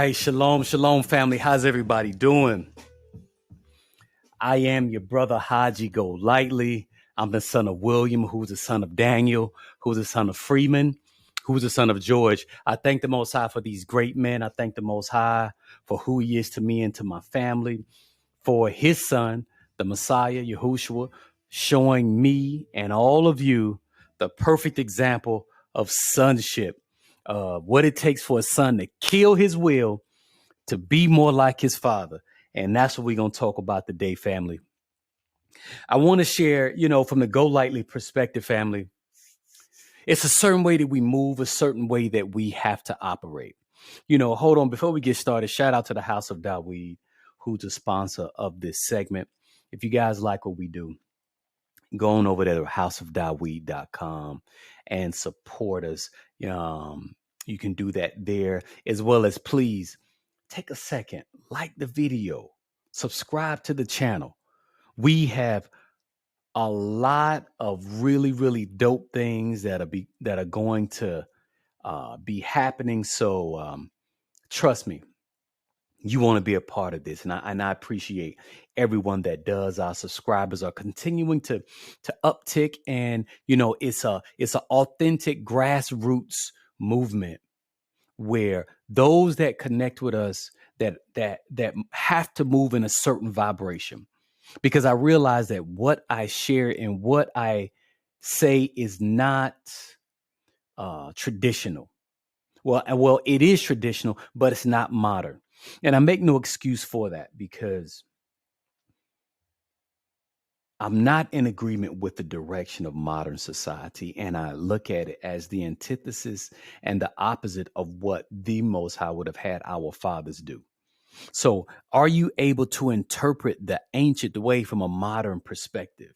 right, shalom, shalom, family. How's everybody doing? I am your brother Haji Golightly. I'm the son of William, who's the son of Daniel, who's the son of Freeman, who's the son of George. I thank the Most High for these great men. I thank the Most High for who he is to me and to my family, for his son, the Messiah, Yahushua, showing me and all of you the perfect example of sonship, what it takes for a son to kill his will to be more like his father. And that's what we're going to talk about today, family. I want to share, from the Golightly Perspective, family, it's a certain way that we move, a certain way that we have to operate. Hold on. Before we get started, shout out to the House of Daweed, who's the sponsor of this segment. If you guys like what we do, go on over there to houseofdaweed.com and support us. You can do that there, as well as please take a second, like the video, subscribe to the channel. We have a lot of really, really dope things that are going to be happening. So trust me, you want to be a part of this, and I appreciate everyone that does. Our subscribers are continuing to uptick, and it's an authentic grassroots movement where those that connect with us that have to move in a certain vibration, because I realize that what I share and what I say is not traditional. Well, it is traditional, but it's not modern. And I make no excuse for that, because I'm not in agreement with the direction of modern society. And I look at it as the antithesis and the opposite of what the Most High would have had our fathers do. So are you able to interpret the ancient way from a modern perspective,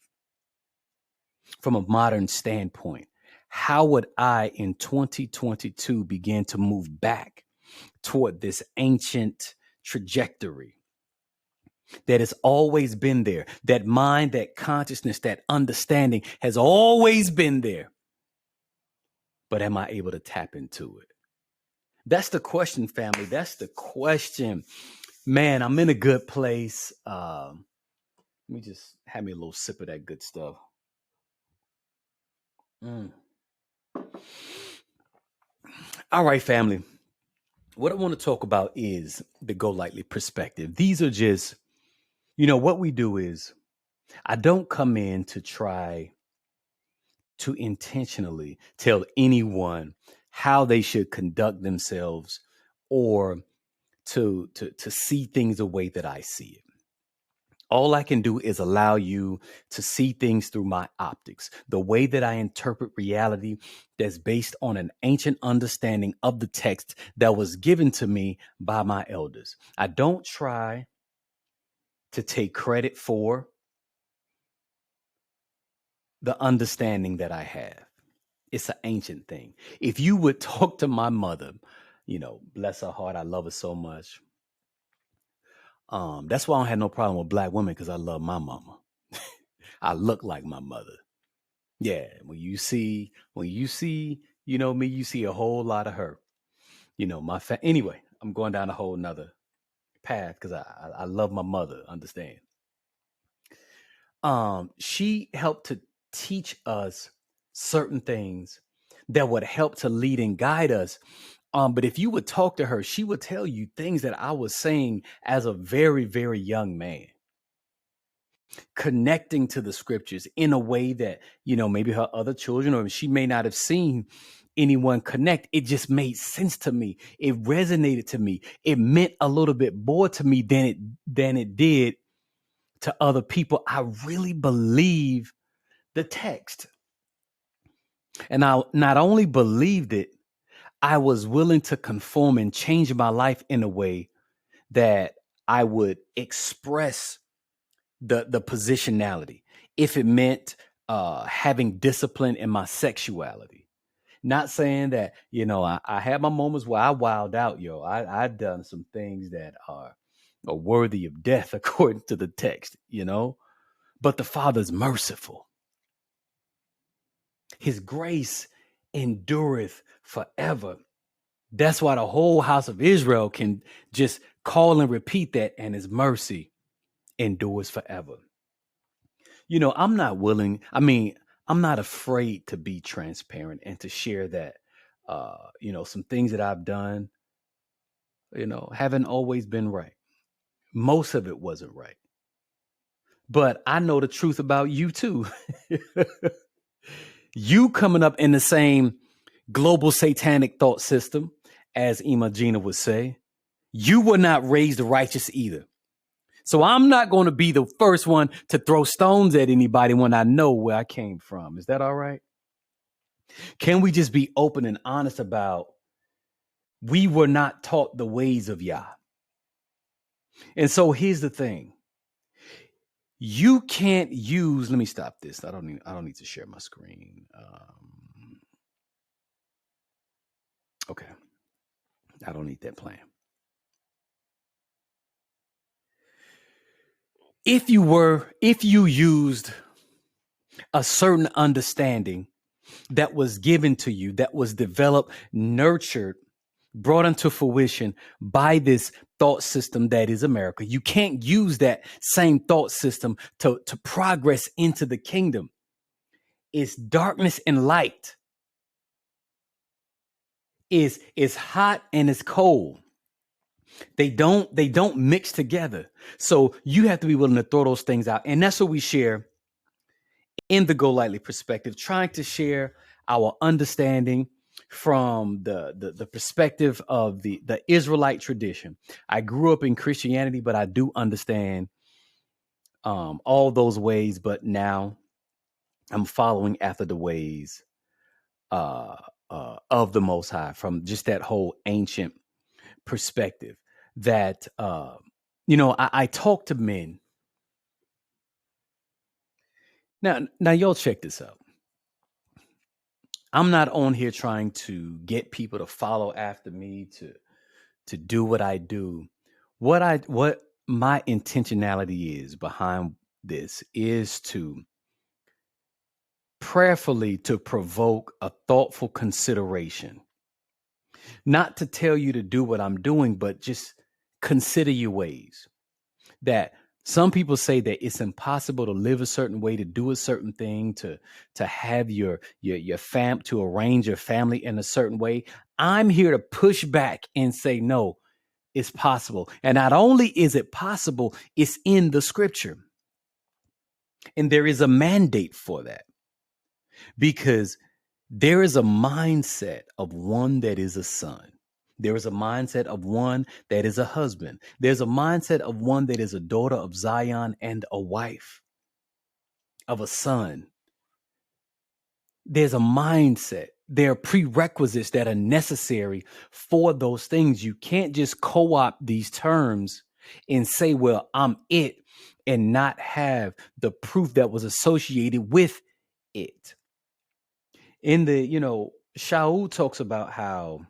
from a modern standpoint? How would I in 2022 begin to move back toward this ancient trajectory that has always been there? That mind, that consciousness, that understanding has always been there. But am I able to tap into it? That's the question, family. That's the question. Man, I'm in a good place. Let me just have me a little sip of that good stuff. All right, family. What I want to talk about is the Golightly Perspective. These are just, what we do is, I don't come in to try to intentionally tell anyone how they should conduct themselves or to see things the way that I see it. All I can do is allow you to see things through my optics, the way that I interpret reality that's based on an ancient understanding of the text that was given to me by my elders. I don't try to take credit for the understanding that I have. It's an ancient thing. If you would talk to my mother, bless her heart, I love her so much. That's why I don't have no problem with black women, because I love my mama. I look like my mother. Yeah, when you see, me, you see a whole lot of her. Anyway, I'm going down a whole nother path because I love my mother, understand. She helped to teach us certain things that would help to lead and guide us. But if you would talk to her, she would tell you things that I was saying as a very, very young man, connecting to the scriptures in a way that, maybe her other children, or she may not have seen anyone connect. It just made sense to me. It resonated to me. It meant a little bit more to me than it did to other people. I really believe the text. And I not only believed it, I was willing to conform and change my life in a way that I would express the positionality. If it meant having discipline in my sexuality. Not saying that, I had my moments where I wilded out, I've done some things that are worthy of death according to the text, but the Father's merciful. His grace endureth forever. That's why the whole house of Israel can just call and repeat that, and his mercy endures forever. I'm not willing. I'm not afraid to be transparent and to share that, some things that I've done, haven't always been right. Most of it wasn't right. But I know the truth about you too. You coming up in the same global satanic thought system, as Imagina would say, you were not raised righteous either. So I'm not going to be the first one to throw stones at anybody when I know where I came from. Is that all right? Can we just be open and honest about we were not taught the ways of Yah? And so here's the thing. You can't use, let me stop this. I don't need to share my screen. Okay. I don't need that plan. If you used a certain understanding that was given to you, that was developed, nurtured, brought into fruition by this thought system that is America, you can't use that same thought system to progress into the kingdom. It's darkness and light. It's hot and it's cold. They don't mix together. So you have to be willing to throw those things out. And that's what we share in the Golightly Perspective, trying to share our understanding from the perspective of the Israelite tradition. I grew up in Christianity, but I do understand all those ways. But now I'm following after the ways of the Most High, from just that whole ancient perspective. That I talk to men. Now y'all check this out. I'm not on here trying to get people to follow after me, to do what I do. What my intentionality is behind this is to prayerfully to provoke a thoughtful consideration. Not to tell you to do what I'm doing, but just consider your ways. That some people say that it's impossible to live a certain way, to do a certain thing, to have your to arrange your family in a certain way. I'm here to push back and say, no, it's possible. And not only is it possible, it's in the scripture. And there is a mandate for that, because there is a mindset of one that is a son. There is a mindset of one that is a husband. There's a mindset of one that is a daughter of Zion and a wife of a son. There's a mindset. There are prerequisites that are necessary for those things. You can't just co-opt these terms and say, well, I'm it, and not have the proof that was associated with it. In the, Shaul talks about how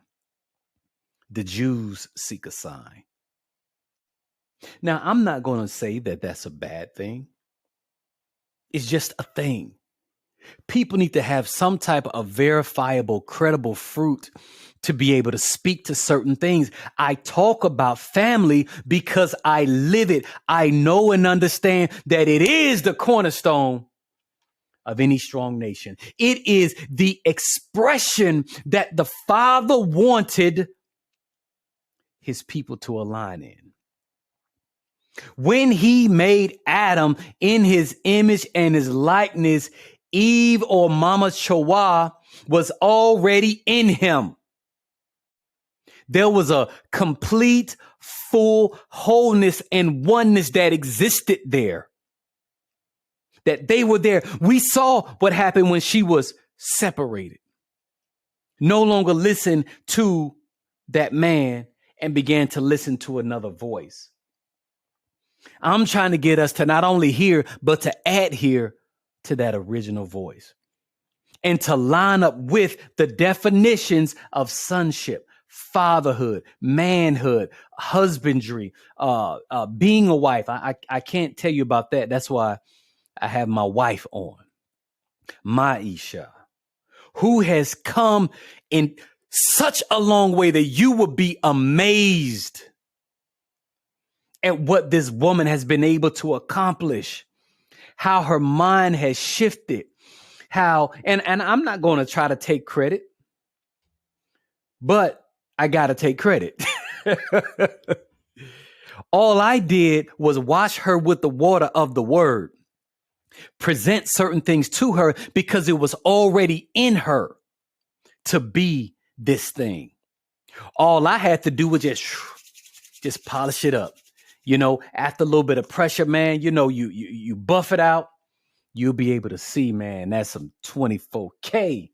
the Jews seek a sign. Now, I'm not going to say that that's a bad thing. It's just a thing. People need to have some type of verifiable, credible fruit to be able to speak to certain things. I talk about family because I live it. I know and understand that it is the cornerstone of any strong nation. It is the expression that the Father wanted his people to align in. When he made Adam in his image and his likeness, Eve, or Mama Chowa, was already in him. There was a complete, full wholeness and oneness that existed there. That they were there. We saw what happened when she was separated. No longer listened to that man and began to listen to another voice. I'm trying to get us to not only hear, but to adhere to that original voice and to line up with the definitions of sonship, fatherhood, manhood, husbandry, being a wife. I can't tell you about that. That's why I have my wife on, Maisha, who has come and such a long way that you would be amazed at what this woman has been able to accomplish, how her mind has shifted, how, and I'm not going to try to take credit, but I got to take credit. All I did was wash her with the water of the word, present certain things to her because it was already in her to be this thing. All I had to do was just polish it up. You know, after a little bit of pressure, man, you know, you buff it out, you'll be able to see, man, that's some 24K.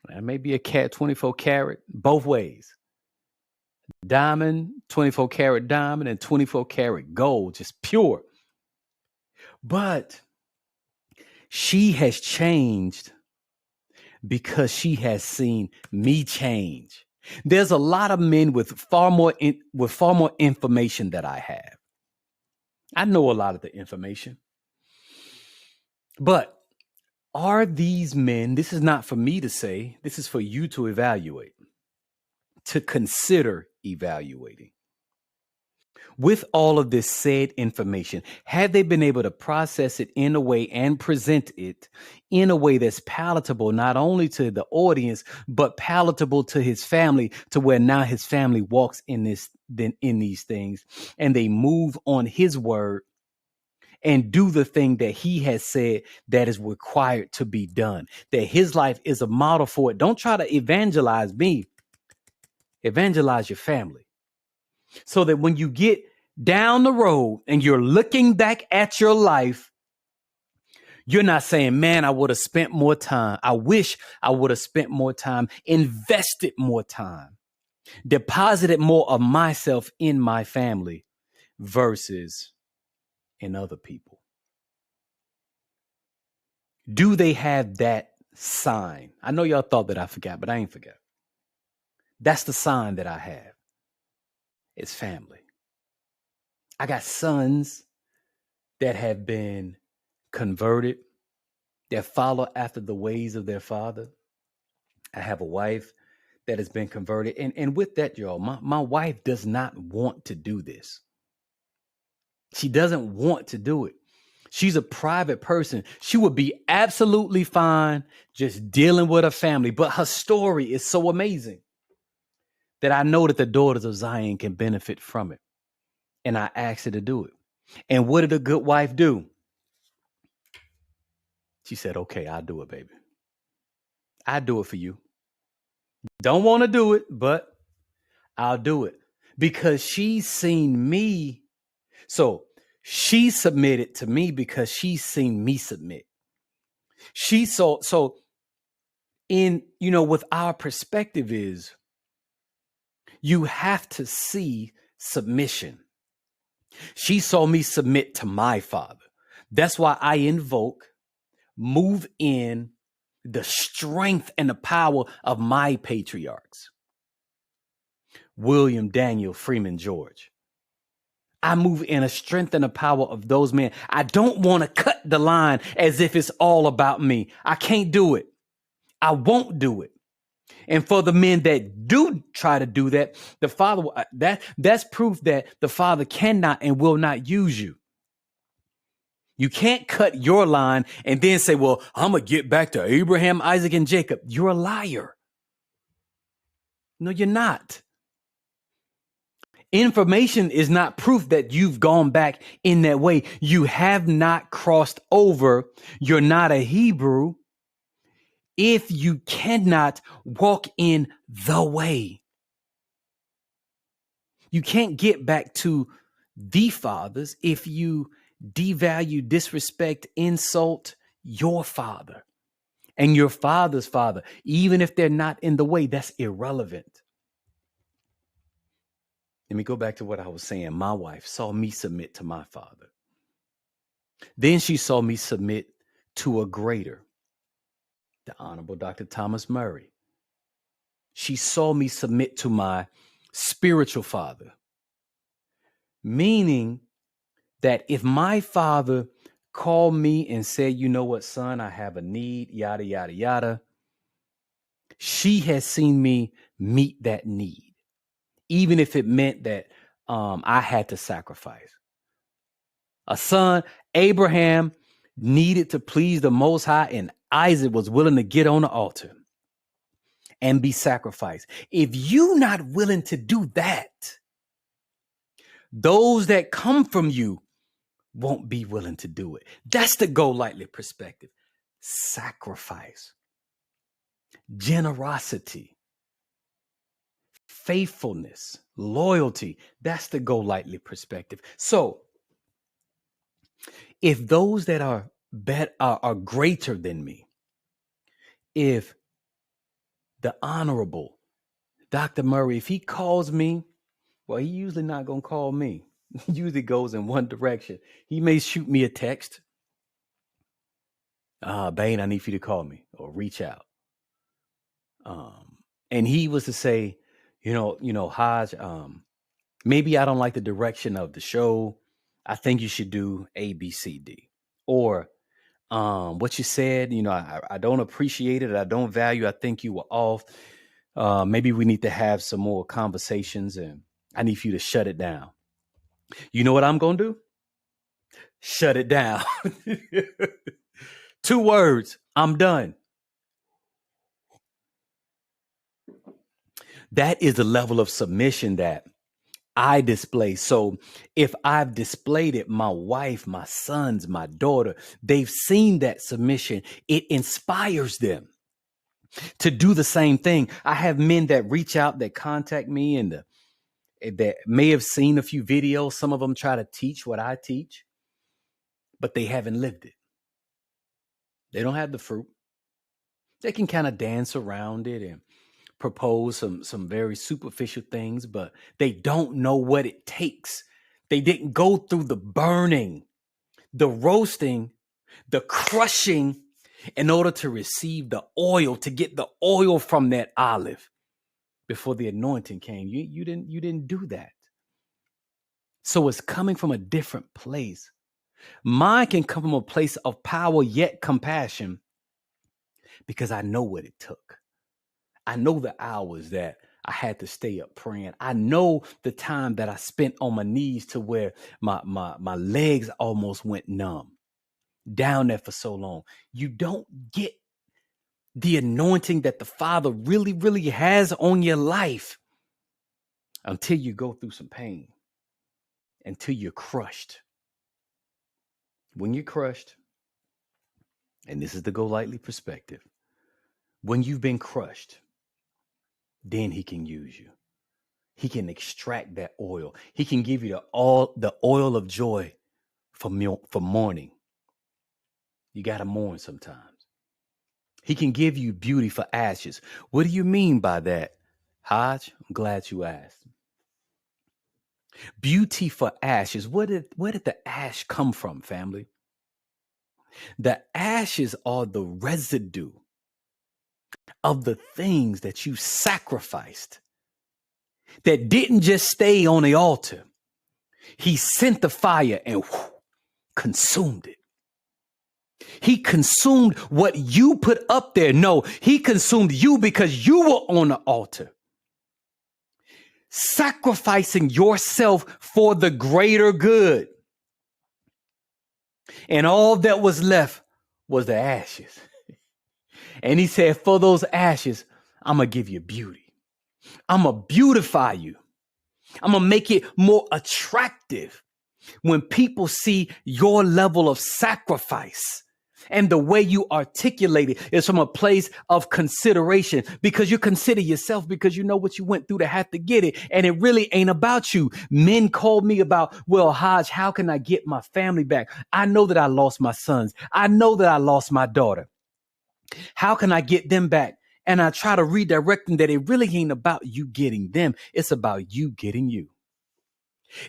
That may be a 24 karat, both ways. Diamond, 24 karat diamond, and 24 karat gold, just pure. But she has changed because she has seen me change. There's a lot of men with far more information that I have. I know a lot of the information. But are these men, this is not for me to say, this is for you to evaluate, to consider evaluating. With all of this said information, had they been able to process it in a way and present it in a way that's palatable, not only to the audience, but palatable to his family, to where now his family walks in these things and they move on his word and do the thing that he has said that is required to be done, that his life is a model for it. Don't try to evangelize me. Evangelize your family. So that when you get down the road and you're looking back at your life, you're not saying, man, I would have spent more time. I wish I would have spent more time, invested more time, deposited more of myself in my family versus in other people. Do they have that sign? I know y'all thought that I forgot, but I ain't forgot. That's the sign that I have. It's family. I got sons that have been converted, that follow after the ways of their father. I have a wife that has been converted. And with that, y'all, my wife does not want to do this. She doesn't want to do it. She's a private person. She would be absolutely fine just dealing with her family. But her story is so amazing that I know that the daughters of Zion can benefit from it. And I asked her to do it. And what did a good wife do? She said, okay, I'll do it, baby. I'll do it for you. Don't want to do it, but I'll do it. Because she's seen me. So she submitted to me because she's seen me submit. She saw, so in, you know, with our perspective is you have to see submission. She saw me submit to my father. That's why I invoke, move in the strength and the power of my patriarchs. William, Daniel, Freeman, George. I move in a strength and a power of those men. I don't want to cut the line as if it's all about me. I can't do it. I won't do it. And for the men that do try to do that, the Father, that's proof that the Father cannot and will not use you. You can't cut your line and then say, well, I'm going to get back to Abraham, Isaac, and Jacob. You're a liar. No, you're not. Information is not proof that you've gone back in that way. You have not crossed over. You're not a Hebrew if you cannot walk in the way. You can't get back to the fathers if you devalue, disrespect, insult your father and your father's father. Even if they're not in the way, that's irrelevant. Let me go back to what I was saying. My wife saw me submit to my father. Then she saw me submit to a greater, the Honorable Dr. Thomas Murray. She saw me submit to my spiritual father, meaning that if my father called me and said, you know what, son, I have a need, yada, yada, yada, She has seen me meet that need, even if it meant that I had to sacrifice. A son, Abraham, needed to please the Most High, and Isaac was willing to get on the altar and be sacrificed. If you're not willing to do that, those that come from you won't be willing to do it. That's the Golightly perspective. Sacrifice, generosity, faithfulness, loyalty. That's the Golightly perspective. So if those that are greater than me, if the Honorable Dr. Murray, if he calls me, well, he usually not going to call me. He usually goes in one direction. He may shoot me a text. Bane, I need for you to call me or reach out. And he was to say, Hodge, maybe I don't like the direction of the show. I think you should do A, B, C, D. Or what you said, I don't appreciate it. I don't value. I think you were off. Maybe we need to have some more conversations, and I need for you to shut it down. You know what I'm going to do? Shut it down. 2 words. I'm done. That is the level of submission that I display. So if I've displayed it, my wife, my sons, my daughter, they've seen that submission. It inspires them to do the same thing. I have men that reach out, that contact me, and that may have seen a few videos. Some of them try to teach what I teach, but they haven't lived it. They don't have the fruit. They can kind of dance around it and propose some very superficial things, but they don't know what it takes. They didn't go through the burning, the roasting, the crushing in order to receive the oil, to get the oil from that olive before the anointing came. You didn't do that. So it's coming from a different place. Mine can come from a place of power yet compassion, because I know what it took. I know the hours that I had to stay up praying. I know the time that I spent on my knees to where my legs almost went numb, down there for so long. You don't get the anointing that the Father really, really has on your life until you go through some pain, until you're crushed. When you're crushed, and this is the Golightly perspective, when you've been crushed, then he can use you. He can extract that oil. He can give you the oil of joy for mourning. You got to mourn sometimes. He can give you beauty for ashes. What do you mean by that, Hodge? I'm glad you asked. Beauty for ashes. Where did the ash come from, family? The ashes are the residue of the things that you sacrificed that didn't just stay on the altar. He sent the fire and consumed it. He consumed what you put up there. No, he consumed you because you were on the altar, sacrificing yourself for the greater good. And all that was left was the ashes. And he said, for those ashes, I'm going to give you beauty. I'm going to beautify you. I'm going to make it more attractive when people see your level of sacrifice. And the way you articulate it is from a place of consideration, because you consider yourself, because you know what you went through to have to get it. And it really ain't about you. Men called me about, well, Hodge, how can I get my family back? I know that I lost my sons. I know that I lost my daughter. How can I get them back? And I try to redirect them that it really ain't about you getting them. It's about you getting you.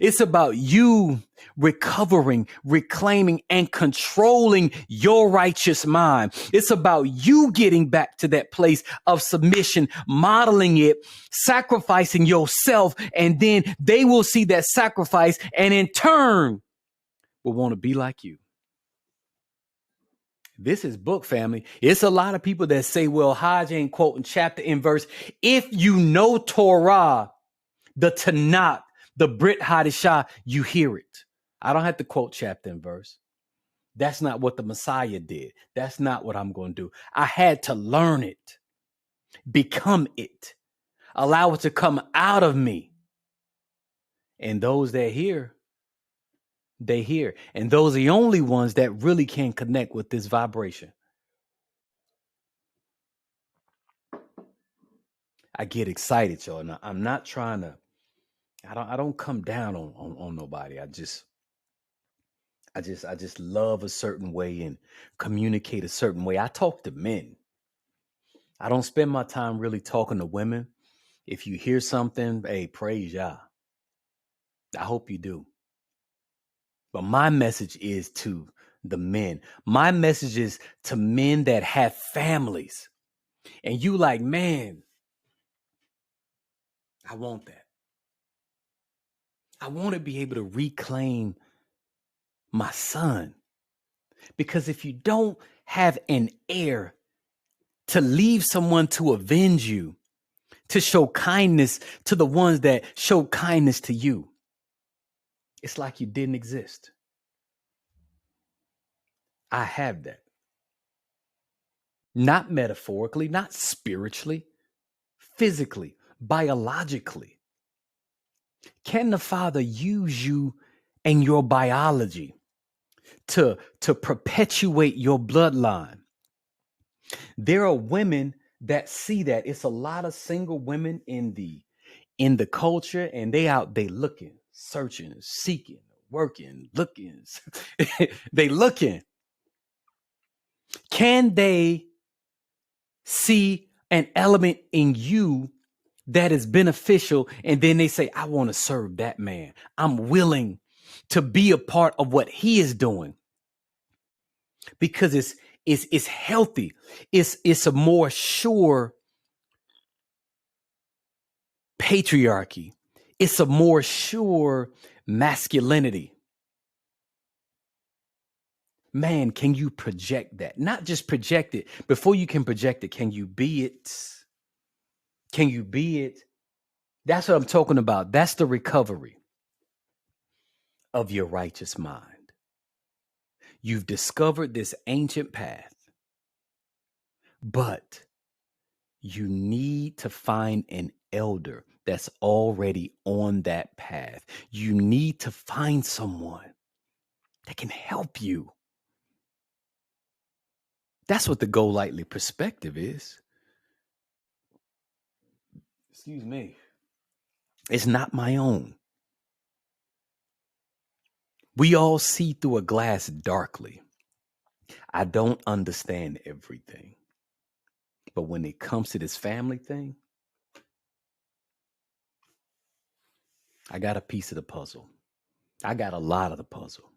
It's about you recovering, reclaiming, and controlling your righteous mind. It's about you getting back to that place of submission, modeling it, sacrificing yourself, and then they will see that sacrifice and in turn will want to be like you. This is book, family. It's a lot of people that say, well, Hajj ain't quoting chapter and verse. If you know Torah, the Tanakh, the Brit Hadishah, you hear it. I don't have to quote chapter and verse. That's not what the Messiah did. That's not what I'm going to do. I had to learn it, become it, allow it to come out of me. And those that hear, they hear. And those are the only ones that really can connect with this vibration. I get excited, y'all. Now, I'm not trying to, I don't come down on nobody. I just love a certain way and communicate a certain way. I talk to men. I don't spend my time really talking to women. If you hear something, hey, praise Yah. I hope you do. But my message is to the men. My message is to men that have families. And you like, man, I want that. I want to be able to reclaim my son. Because if you don't have an heir to leave someone to avenge you, to show kindness to the ones that show kindness to you, it's like you didn't exist. I have that. Not metaphorically, not spiritually, physically, biologically. Can the Father use you and your biology to perpetuate your bloodline? There are women that see that. It's a lot of single women in the culture, and they out there looking, searching, seeking, working, looking. They looking. Can they see an element in you that is beneficial? And then they say, I want to serve that man. I'm willing to be a part of what he is doing because it's healthy. It's a more sure patriarchy. It's a more sure masculinity. Man, can you project that? Not just project it. Before you can project it, can you be it? Can you be it? That's what I'm talking about. That's the recovery of your righteous mind. You've discovered this ancient path, but you need to find an elder that's already on that path. You need to find someone that can help you. That's what the Golightly Perspective is. Excuse me. It's not my own. We all see through a glass darkly. I don't understand everything. But when it comes to this family thing, I got a piece of the puzzle. I got a lot of the puzzle.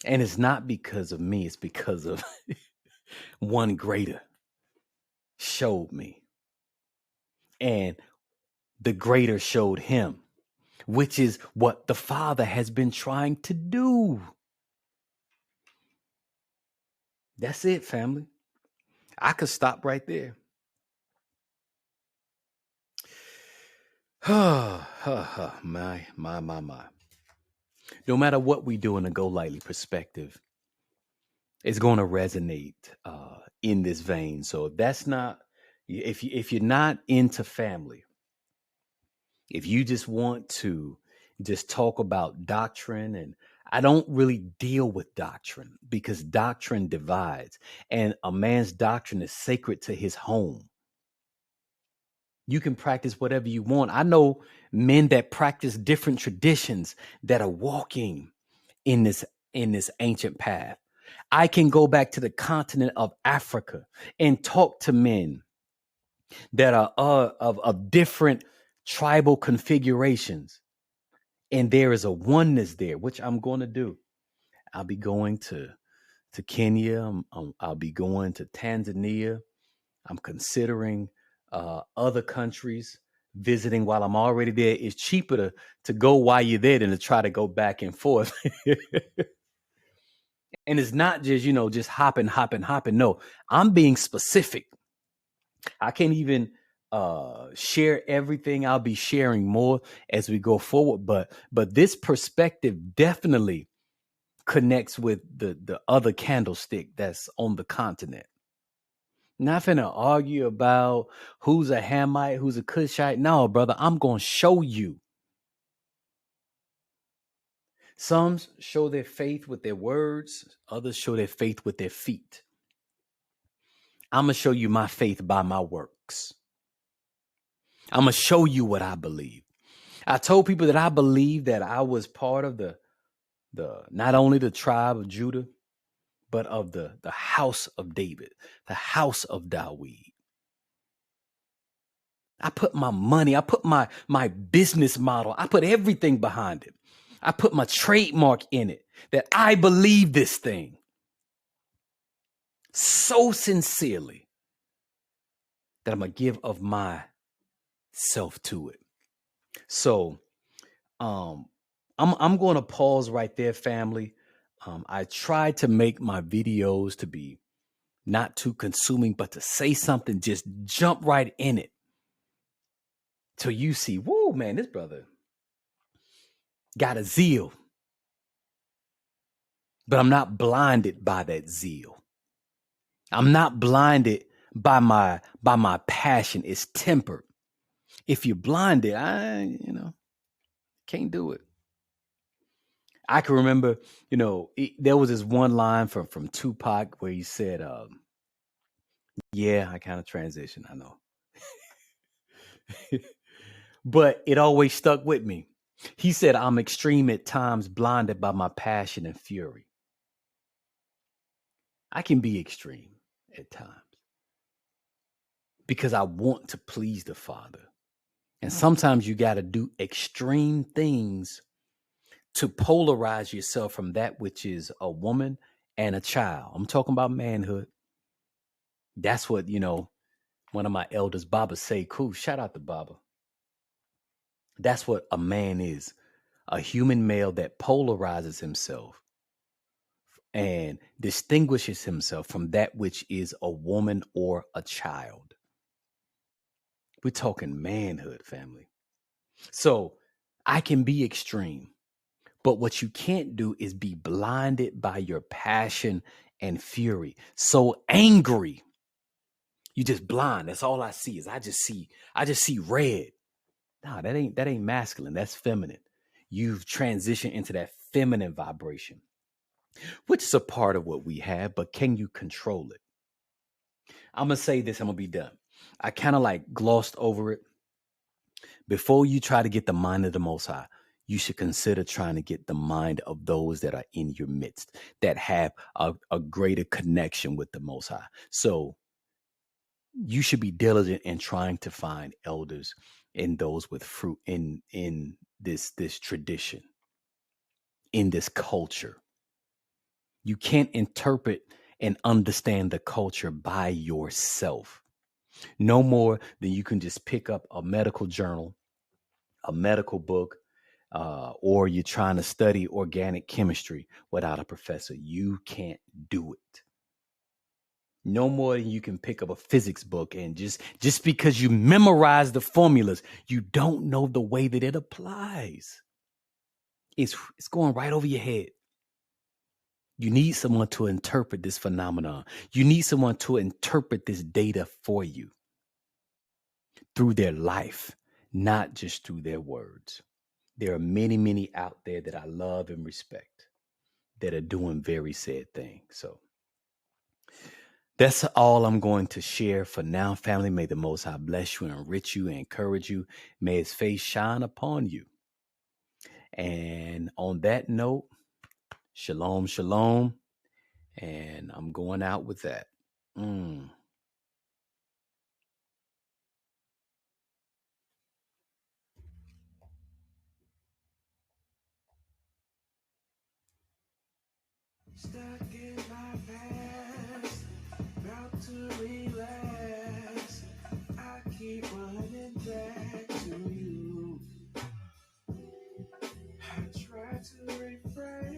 And it's not because of me. It's because of one greater showed me. And the greater showed him, which is what the Father has been trying to do. That's it, family. I could stop right there. My. No matter what we do in a Golightly Perspective, it's going to resonate in this vein. So that's not, if you're not into family, if you just want to just talk about doctrine, and I don't really deal with doctrine because doctrine divides, and a man's doctrine is sacred to his home. You can practice whatever you want. I know men that practice different traditions that are walking in this ancient path. I can go back to the continent of Africa and talk to men that are of different tribal configurations. And there is a oneness there, which I'm going to do. I'll be going to Kenya. I'll be going to Tanzania. I'm considering other countries, visiting while I'm already there. It's cheaper to go while you're there than to try to go back and forth. And it's not just, just hopping, hopping, hopping. No, I'm being specific. I can't even share everything. I'll be sharing more as we go forward. But this perspective definitely connects with the other candlestick that's on the continent. Not finna argue about who's a Hamite, who's a Cushite. No, brother, I'm gonna show you. Some show their faith with their words, others show their faith with their feet. I'm gonna show you my faith by my works. I'm gonna show you what I believe. I told people that I believe that I was part of the not only the tribe of Judah, but of the house of David, the house of Dawid. I put my money, I put my business model, I put everything behind it. I put my trademark in it that I believe this thing so sincerely that I'm gonna give of myself to it. So I'm going to pause right there, family. I try to make my videos to be not too consuming, but to say something, just jump right in it. Till you see, whoa, man, this brother got a zeal. But I'm not blinded by that zeal. I'm not blinded by my passion. It's tempered. If you're blinded, I can't do it. I can remember, there was this one line from Tupac where he said, yeah, I kind of transitioned, I know. But it always stuck with me. He said, I'm extreme at times, blinded by my passion and fury. I can be extreme at times because I want to please the Father. And sometimes you got to do extreme things to polarize yourself from that which is a woman and a child. I'm talking about manhood. That's what, one of my elders, Baba Sekou, shout out to Baba. That's what a man is, a human male that polarizes himself and distinguishes himself from that which is a woman or a child. We're talking manhood, family. So I can be extreme, but what you can't do is be blinded by your passion and fury. So angry, you just blind. That's all I see is I just see red. No, that ain't masculine. That's feminine. You've transitioned into that feminine vibration, which is a part of what we have, but can you control it? I'm gonna say this, I'm gonna be done. I kind of like glossed over it. Before you try to get the mind of the Most High, you should consider trying to get the mind of those that are in your midst, that have a greater connection with the Most High. So you should be diligent in trying to find elders and those with fruit in this tradition, in this culture. You can't interpret and understand the culture by yourself. No more than you can just pick up a medical journal, a medical book, or you're trying to study organic chemistry without a professor. You can't do it. No more than you can pick up a physics book and just because you memorize the formulas, you don't know the way that it applies. It's going right over your head. You need someone to interpret this phenomenon. You need someone to interpret this data for you through their life, not just through their words. There are many, many out there that I love and respect that are doing very said things. So that's all I'm going to share for now, family. May the Most High bless you, enrich you, and encourage you. May his face shine upon you. And on that note, shalom, shalom. And I'm going out with that. Stuck in my past, about to relax. I keep running back to you. I try to refrain.